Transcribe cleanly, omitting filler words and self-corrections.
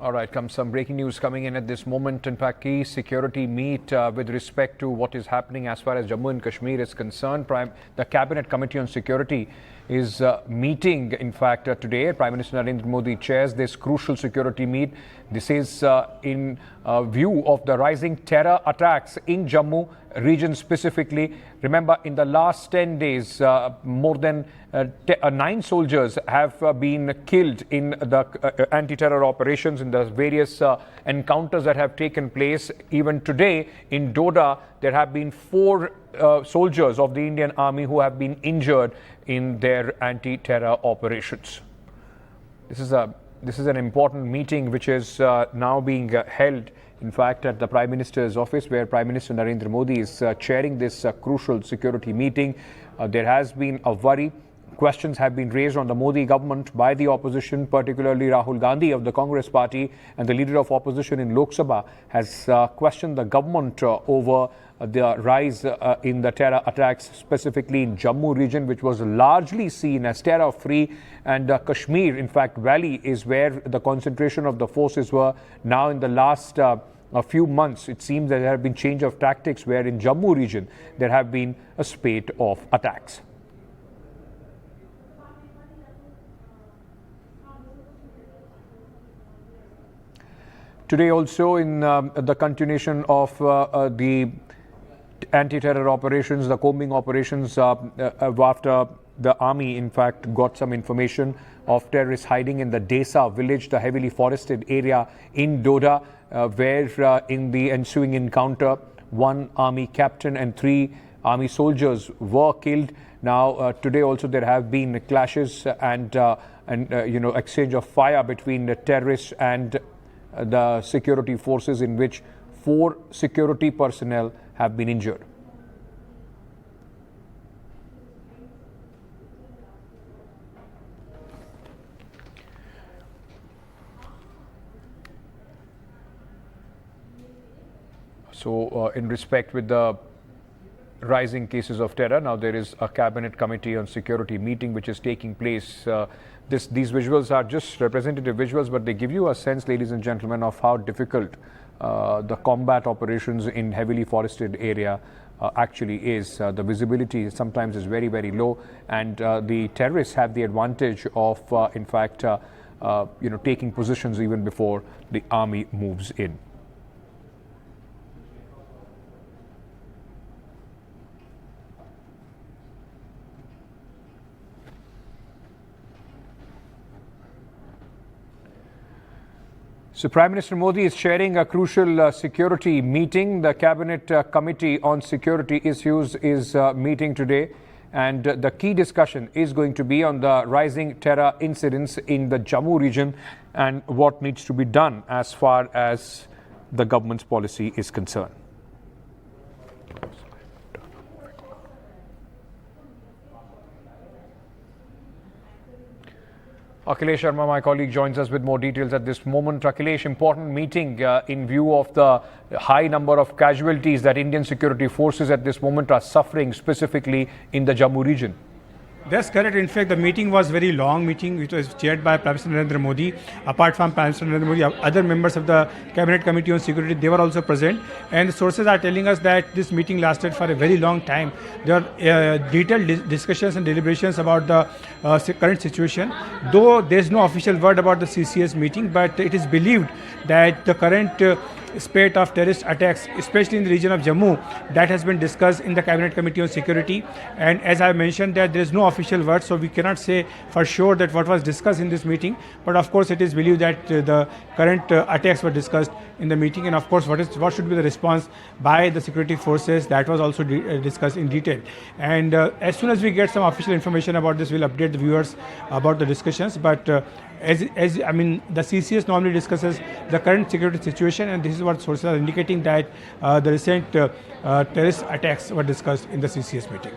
All right, some breaking news coming in at this moment. In fact, key security meet with respect to what is happening as far as Jammu and Kashmir is concerned. The Cabinet Committee on Security is meeting, in fact, today. Prime Minister Narendra Modi chairs this crucial security meet. This is in view of the rising terror attacks in Jammu region specifically. Remember, in the last 10 days, more than 9 soldiers have been killed in the anti-terror operations, in the various encounters that have taken place. Even today in Doda, there have been 4 soldiers of the Indian Army who have been injured in their anti-terror operations. This is an important meeting which is now being held, in fact, at the Prime Minister's office, where Prime Minister Narendra Modi is chairing this crucial security meeting. There has been a worry. Questions have been raised on the Modi government by the opposition, particularly Rahul Gandhi of the Congress party, and the leader of opposition in Lok Sabha has questioned the government over the rise in the terror attacks, specifically in Jammu region, which was largely seen as terror-free, and Kashmir, in fact, Valley is where the concentration of the forces were. Now, in the last a few months, it seems that there have been change of tactics, where in Jammu region there have been a spate of attacks. Today also, in the continuation of the anti-terror operations, the combing operations, after the army, in fact, got some information of terrorists hiding in the Desa village, the heavily forested area in Doda, where in the ensuing encounter, 1 army captain and 3 army soldiers were killed. Now, today also there have been clashes and exchange of fire between the terrorists and the security forces, in which 4 security personnel have been injured. So, in respect with the rising cases of terror, now there is a Cabinet Committee on Security meeting which is taking place. These visuals are just representative visuals, but they give you a sense, ladies and gentlemen, of how difficult the combat operations in heavily forested area actually is. The visibility sometimes is very, very low, and the terrorists have the advantage of, in fact, taking positions even before the army moves in. So, Prime Minister Modi is chairing a crucial security meeting. The Cabinet Committee on Security Issues is meeting today, and the key discussion is going to be on the rising terror incidents in the Jammu region and what needs to be done as far as the government's policy is concerned. Akhilesh Sharma, my colleague, joins us with more details at this moment. Akhilesh, important meeting in view of the high number of casualties that Indian security forces at this moment are suffering, specifically in the Jammu region. That's correct. In fact, the meeting was very long meeting, which was chaired by Prime Minister Narendra Modi. Apart from Prime Minister Narendra Modi, other members of the Cabinet Committee on Security, they were also present. And the sources are telling us that this meeting lasted for a very long time. There are detailed discussions and deliberations about the current situation. Though there is no official word about the CCS meeting, but it is believed that the current spate of terrorist attacks, especially in the region of Jammu, that has been discussed in the Cabinet Committee on Security. And as I mentioned, that there is no official word, so we cannot say for sure that what was discussed in this meeting. But of course, it is believed that the current attacks were discussed in the meeting, and of course, what should be the response by the security forces, that was also discussed in detail. And as soon as we get some official information about this, we'll update the viewers about the discussions. But as I mean, the CCS normally discusses the current security situation, and this is what sources are indicating, that the recent terrorist attacks were discussed in the CCS meeting.